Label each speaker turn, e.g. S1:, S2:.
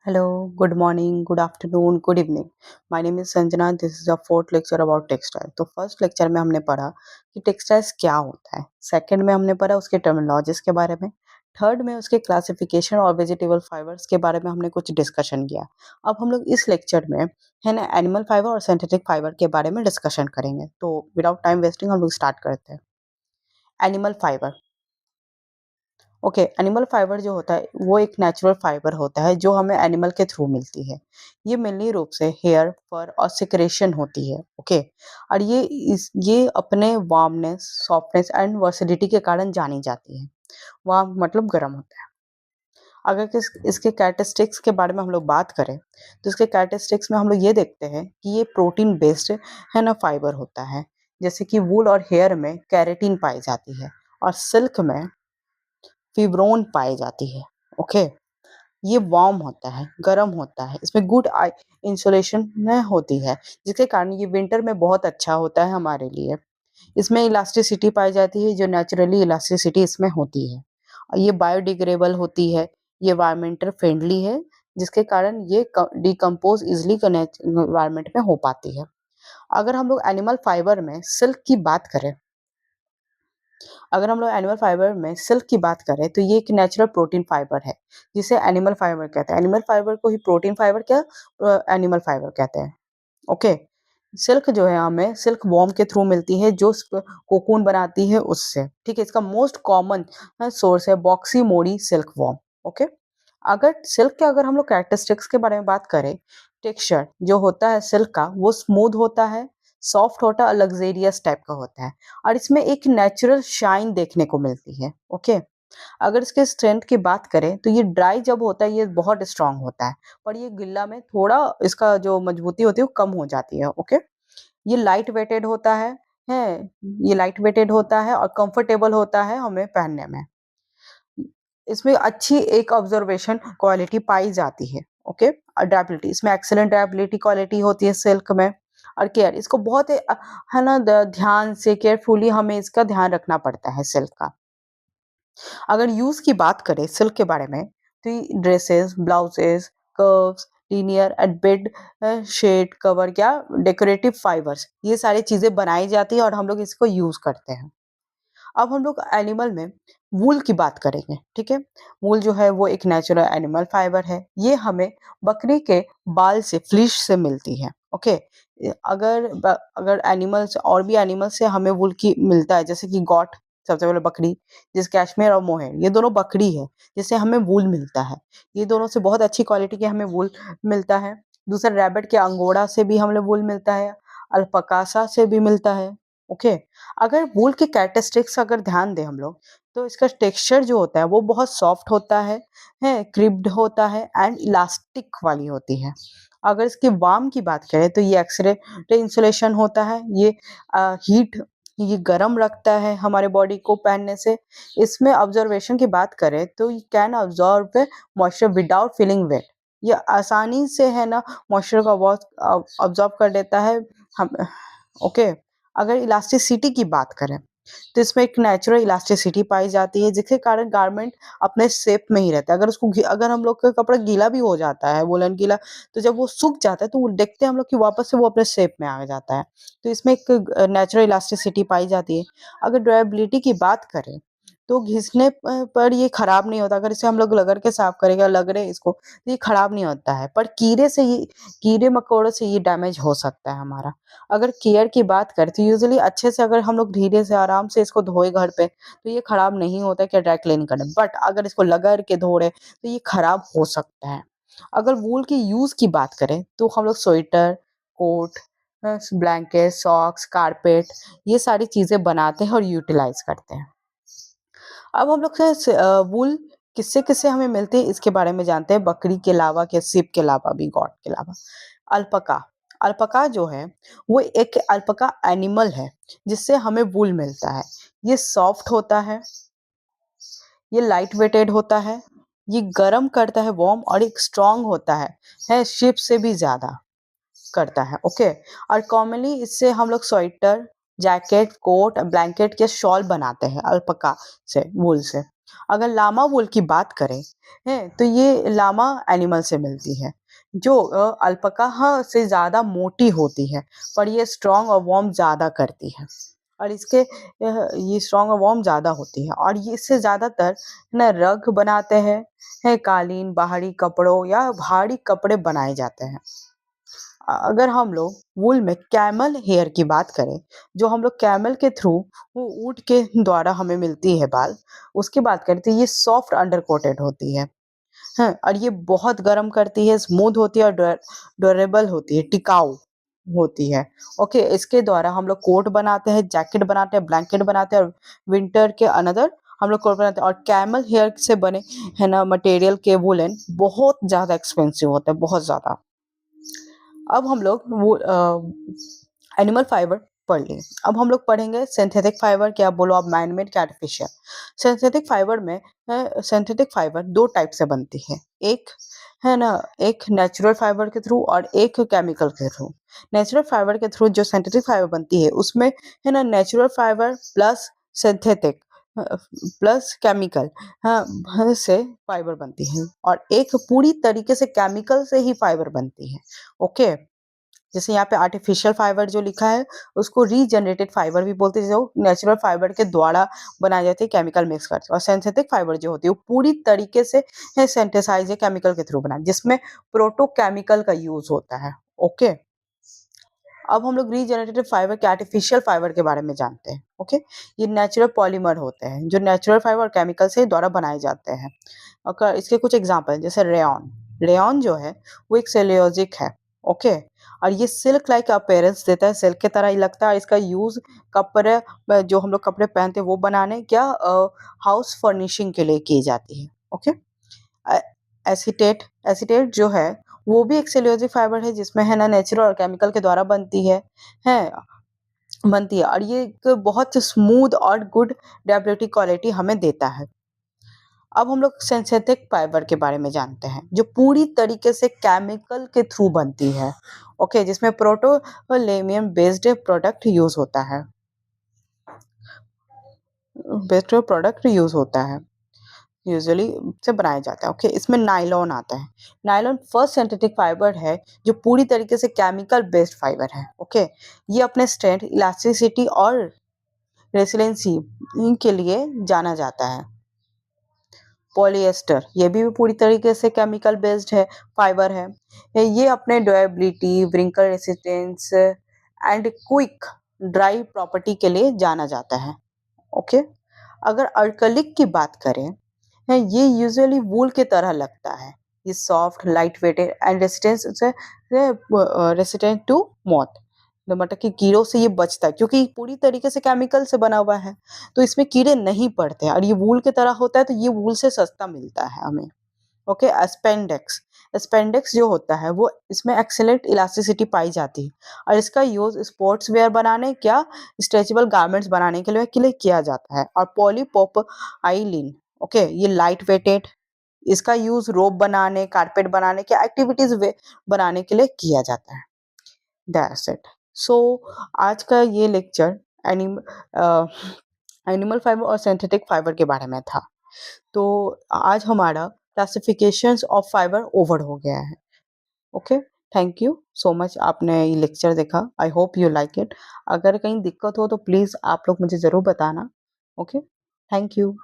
S1: Hello, good morning, good afternoon, good evening. My name is Sanjana. This is the fourth lecture about textile. तो first lecture में हमने पढ़ा कि textiles क्या होता है। सेकंड में हमने पढ़ा उसके टर्मिनोलॉजीज के बारे में। थर्ड में उसके क्लासिफिकेशन और वेजिटेबल फाइबर्स के बारे में हमने कुछ डिस्कशन किया। अब हम लोग इस लेक्चर में है ना एनिमल फाइबर और सिंथेटिक फाइबर के बारे में डिस्कशन करेंगे। तो विदाउट टाइम वेस्टिंग हम लोग स्टार्ट करते हैं। Animal fibre. Okay, animal fibre जो होता है वो एक नेचुरल फाइबर होता है जो हमें एनिमल के थ्रू मिलती है। ये मेनली रूप से हेयर, फर और सिक्रेशन होती है। ओके, और ये अपने वार्मनेस, सॉफ्टनेस एंड वर्सिडिटी के कारण जानी जाती है। वार्म मतलब गर्म होता है। अगर इसके कैरेक्टरिस्टिक्स के बारे में हम लोग बात करें तो इसके कैरेक्टरिस्टिक्स में हम लोग ये देखते हैं कि ये प्रोटीन बेस्ड है ना फाइबर होता है। जैसे कि वूल और हेयर में कैरेटीन पाई जाती है और सिल्क में फिब्रोन पाई जाती है। ओके, ये वार्म होता है, गर्म होता है, इसमें गुड आई इंसुलेशन में होती है, जिसके कारण ये विंटर में बहुत अच्छा होता है हमारे लिए। इसमें इलास्टिसिटी पाई जाती है, जो नेचुरली इलास्टिसिटी इसमें होती है। और ये बायोडिग्रेडेबल होती है, ये वायरमेंटल फ्रेंडली है, जिसके कारण ये डिकम्पोज इजिली एनवायरमेंट में हो पाती है। अगर हम लोग एनिमल फाइबर में सिल्क की बात करें अगर हम लोग एनिमल फाइबर में सिल्क की बात करें तो ये एक नेचुरल प्रोटीन फाइबर है, जिसे एनिमल फाइबर कहते हैं। एनिमल फाइबर को ही प्रोटीन फाइबर क्या एनिमल फाइबर कहते हैं। ओके, सिल्क जो है हमें सिल्क वॉर्म के थ्रू मिलती है, जो कोकून बनाती है उससे। ठीक है, इसका मोस्ट कॉमन सोर्स है बॉक्सी मोडी सिल्क वॉर्म। ओके, अगर हम लोग कैरेक्टरिस्टिक्स के बारे में बात करें, टेक्सचर जो होता है सिल्क का वो स्मूथ होता है, सॉफ्ट होता है और लग्जेरियस टाइप का होता है, और इसमें एक नेचुरल शाइन देखने को मिलती है। ओके, अगर इसके स्ट्रेंथ की बात करें तो ये ड्राई जब होता है ये बहुत स्ट्रांग होता है, पर ये गिल्ला में थोड़ा इसका जो मजबूती होती है वो कम हो जाती है। ओके, ये लाइट वेटेड होता है ये लाइट वेटेड होता है और कंफर्टेबल होता है हमें पहनने में। इसमें अच्छी एक ऑब्जर्वेशन क्वालिटी पाई जाती है। ओके, अडैप्टेबिलिटी, इसमें एक्सीलेंट अडैप्टेबिलिटी क्वालिटी होती है सिल्क में। और केयर, इसको बहुत है ना ध्यान से केयरफुली हमें इसका ध्यान रखना पड़ता है सिल्क का। अगर यूज की बात करें सिल्क के बारे में तो ये dresses, blouses, curves, linear and bed shade cover या डेकोरेटिव फाइबर्स, ये सारी चीजें बनाई जाती है और हम लोग इसको यूज करते हैं। अब हम लोग एनिमल में वूल की बात करेंगे। ठीक है, वूल जो है वो एक नेचुरल एनिमल फाइबर है। ये हमें बकरी के बाल से, फ्लीश से मिलती है। ओके, अगर एनिमल्स और भी एनिमल से हमें वूल की मिलता है, जैसे कि गॉट, सबसे पहले बकरी, जिस कैश्मीर और मोहेर, ये दोनों बकरी है जिससे हमें वूल मिलता है। ये दोनों से बहुत अच्छी क्वालिटी के हमें वूल मिलता है। दूसरा, रैबिट के अंगोड़ा से भी हमें वूल मिलता है, अल्पकासा से भी मिलता है। ओके, अगर वूल के कैरेक्टरिस्टिक्स अगर ध्यान दें हम लोग तो इसका टेक्सचर जो होता है वो बहुत सॉफ्ट होता है क्रिप्ड होता है एंड इलास्टिक वाली होती है। अगर इसकी वार्म की बात करें तो ये एक्सरे इंसुलेशन होता है, ये हीट, ये गर्म रखता है हमारे बॉडी को पहनने से। इसमें ऑब्जर्वेशन की बात करें तो ये can absorb moisture without feeling wet, ये आसानी से है ना मॉइस्चर का ऑब्जॉर्व कर लेता है हम। ओके, अगर इलास्टिसिटी की बात करें तो इसमें एक नेचुरल इलास्टिसिटी पाई जाती है, जिसके कारण गारमेंट अपने शेप में ही रहता है। अगर हम लोग का कपड़ा गीला भी हो जाता है, वुलन गीला, तो जब वो सूख जाता है तो वो देखते हैं हम लोग कि वापस से वो अपने शेप में आ जाता है। तो इसमें एक नेचुरल इलास्टिसिटी पाई जाती है। अगर ड्यूरेबिलिटी की बात करें तो घिसने पर ये खराब नहीं होता। अगर इसे हम लोग रगड़ के साफ करेंगे, रगड़े इसको, तो ये खराब नहीं होता है, पर कीड़े मकोड़ों से ये डैमेज हो सकता है हमारा। अगर केयर की बात करें तो यूजुअली अच्छे से अगर हम लोग धीरे से आराम से इसको धोए घर पे तो ये खराब नहीं होता है कि ड्राई क्लीन करें, बट अगर इसको रगड़ के धो रहे तो ये खराब हो सकता है। अगर वूल की यूज की बात करें तो हम लोग sweater, coat, blanket, socks, carpet, ये सारी चीजें बनाते हैं और यूटिलाइज करते हैं। अब हम लोग वूल किससे किससे हमें मिलती है इसके बारे में जानते हैं। बकरी के अलावा, के सिप के अलावा भी, गॉट के अलावा, अल्पका। अल्पका जो है वो एक अल्पका एनिमल है जिससे हमें वूल मिलता है। ये सॉफ्ट होता ये लाइट वेटेड होता है, ये गर्म करता है, वार्म, और एक स्ट्रांग होता है शिप से भी ज्यादा करता है। ओके, और कॉमनली इससे हम लोग स्वेटर, जैकेट, कोट, ब्लैंकेट के शॉल बनाते हैं अल्पका से, वूल से। अगर लामा वूल की बात करें हैं तो ये लामा एनिमल से मिलती है जो अल्पका से ज़्यादा मोटी होती है, पर ये स्ट्रॉन्ग और वार्म ज़्यादा करती है। और इसके ये स्ट्रॉन्ग और वार्म ज़्यादा होती है और ये इससे ज़्यादातर ना रग बनाते हैं कालीन, बाहरी कपड़ों या भारी कपड़े बनाए जाते हैं। अगर हम लोग वूल में कैमल हेयर की बात करें, जो हम लोग कैमल के थ्रू वो ऊँट के द्वारा हमें मिलती है बाल, उसकी बात करें तो ये सॉफ्ट अंडर कोटेड होती है। हाँ, और ये बहुत गर्म करती है, स्मूथ होती है और ड्यूरेबल होती है, टिकाऊ होती है। ओके, इसके द्वारा हम लोग कोट बनाते हैं, जैकेट बनाते हैं, ब्लैंकेट बनाते हैं और विंटर के अनदर हम लोग कोट बनाते हैं। और कैमल हेयर से बने है ना मटेरियल के वूलन बहुत ज़्यादा एक्सपेंसिव होता है, बहुत ज़्यादा। अब हम लोग वो एनिमल फाइबर पढ़ लिए। अब हम लोग पढ़ेंगे सिंथेटिक फाइबर, क्या बोलो आप, मैन मेड क्या आर्टिफिशियल। सिंथेटिक फाइबर में सिंथेटिक फाइबर दो टाइप से बनती है, एक है ना, एक नेचुरल फाइबर के थ्रू और एक केमिकल के थ्रू। नेचुरल फाइबर के थ्रू जो सिंथेटिक फाइबर बनती है उसमें है ना natural fibre plus synthetic plus chemical, हाँ, से फाइबर बनती है और एक पूरी तरीके से केमिकल से ही फाइबर बनती है। ओके, जैसे यहाँ पे आर्टिफिशियल फाइबर जो लिखा है उसको रीजनरेटेड फाइबर भी बोलते हैं, जो नेचुरल फाइबर के द्वारा बनाए जाते हैं केमिकल मिक्स करके। और सिंथेटिक फाइबर जो होती है वो पूरी तरीके से सिंथेसाइज है केमिकल के थ्रू बना, जिसमें प्रोटोकेमिकल का यूज होता है। ओके, अब हम लोग रीजनरेटेड फाइबर के आर्टिफिशियल फाइबर के बारे में जानते हैं। ओके, ये नेचुरल पॉलीमर होते हैं जो नेचुरल फाइबर और केमिकल से द्वारा बनाए जाते हैं। और इसके कुछ एग्जांपल जैसे रेयॉन। रेयॉन जो है वो एक सेल्यूलोजिक है। ओके, और ये सिल्क लाइक अपीयरेंस देता है, सिल्क की तरह ही लगता है। इसका यूज कपड़े जो हम लोग कपड़े पहनते हैं वो बनाने क्या हाउस फर्निशिंग के लिए की जाती है। ओके, एसीटेट एसीटेट जो है वो भी एक सेल्यूलोजिक फाइबर है जिसमें है ना नेचुरल और केमिकल के द्वारा है बनती है और ये एक बहुत स्मूथ और गुड ड्यूरेबिलिटी क्वालिटी हमें देता है। अब हम लोग सिंथेटिक फाइबर के बारे में जानते हैं जो पूरी तरीके से केमिकल के थ्रू बनती है। ओके, जिसमें प्रोटोलेमियम बेस्ड प्रोडक्ट यूज होता है, बेस्ड प्रोडक्ट यूज होता है, यूजुअली से बनाया जाता है। ओके, इसमें नायलॉन आता है। नायलॉन फर्स्ट सिंथेटिक फाइबर है जो पूरी तरीके से केमिकल बेस्ड फाइबर है। ओके, ये अपने स्ट्रेंथ, इलास्टिसिटी और रेसिलेंसी के लिए जाना जाता है। पॉलिएस्टर ये भी पूरी तरीके से केमिकल बेस्ड है फाइबर है। ये अपने durability, wrinkle resistance and quick dry property के लिए जाना जाता है। ओके, अगर अल्कलिक की बात करें ये यूजुअली वूल की तरह लगता है। ये soft, light weighted and resistant to moth, मतलब कि कीड़ों से ये बचता है क्योंकि पूरी तरीके से केमिकल से बना हुआ है, तो इसमें कीड़े नहीं पड़ते हैं और ये वूल की तरह होता है तो ये वूल से सस्ता मिलता है हमें। Okay, spandex. स्पेंडेक्स जो होता है वो इसमें एक्सेलेंट इलास्टिसिटी पाई जाती है और इसका यूज स्पोर्ट्स वेयर बनाने, क्या स्ट्रेचेबल गारमेंट्स बनाने के लिए किया जाता है। और पॉलीप्रोपाइलीन, ओके, ये लाइट वेटेड, इसका यूज रोप बनाने, कारपेट बनाने के एक्टिविटीज वे बनाने के लिए किया जाता है। That's it. सो आज का ये लेक्चर एनिम एनिमल फाइबर और सिंथेटिक फाइबर के बारे में था। तो आज हमारा क्लासिफिकेशंस ऑफ फाइबर ओवर हो गया है। Okay, thank you so much, आपने ये लेक्चर देखा। I hope you like it. अगर कहीं दिक्कत हो तो प्लीज़ आप लोग मुझे ज़रूर बताना। Okay, thank you.